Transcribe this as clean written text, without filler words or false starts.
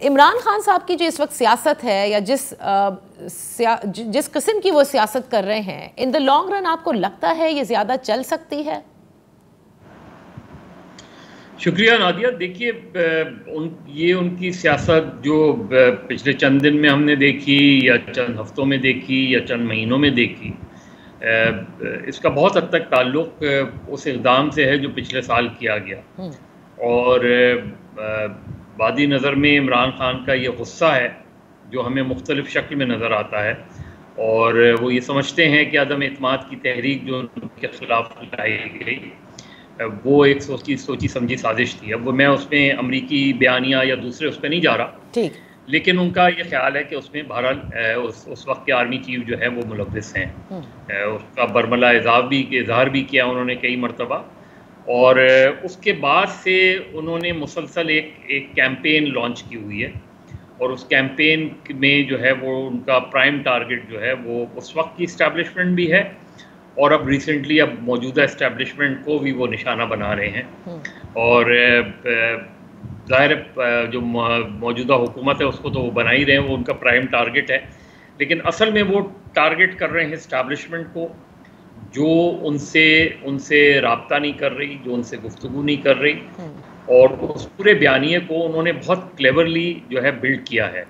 इमरान खान साहब की जो इस वक्त सियासत है या जिस किस्म की वो सियासत कर रहे हैं, इन द लॉन्ग रन आपको लगता है ये ज़्यादा चल सकती है? शुक्रिया नादिया। देखिए, ये उनकी सियासत जो पिछले चंद दिन में हमने देखी या चंद हफ्तों में देखी या चंद महीनों में देखी, इसका बहुत हद तक ताल्लुक उस इक़दाम से है जो पिछले साल किया गया। और बादी नज़र में इमरान खान का ये गुस्सा है जो हमें मुख्तलिफ़ शक्ल में नज़र आता है, और वो ये समझते हैं कि अदम एतमाद की तहरीक जो उनके ख़िलाफ़ लाई गई वो एक सोची समझी साजिश थी। अब मैं उसमें अमरीकी बयानिया या दूसरे उस पर नहीं जा रहा, ठीक, लेकिन उनका ये ख्याल है कि उसमें बहरहाल उस वक्त के आर्मी चीफ जो है वो मुलव्विस हैं। उसका बरमला इजहार भी किया उन्होंने कई मरतबा, और उसके बाद से उन्होंने मुसलसल एक कैंपेन लॉन्च की हुई है, और उस कैंपेन में जो है वो उनका प्राइम टारगेट जो है वो उस वक्त की इस्टेब्लिशमेंट भी है, और अब रिसेंटली अब मौजूदा इस्टेब्लिशमेंट को भी वो निशाना बना रहे हैं। और ज़ाहिर जो मौजूदा हुकूमत है उसको तो वो बना ही रहे हैं, वो उनका प्राइम टारगेट है, लेकिन असल में वो टारगेट कर रहे हैं इस्टेब्लिशमेंट को जो उनसे राब्ता नहीं कर रही, जो उनसे गुफ्तगू नहीं कर रही। और उस पूरे बयानिए को उन्होंने बहुत क्लेवरली जो है बिल्ड किया है।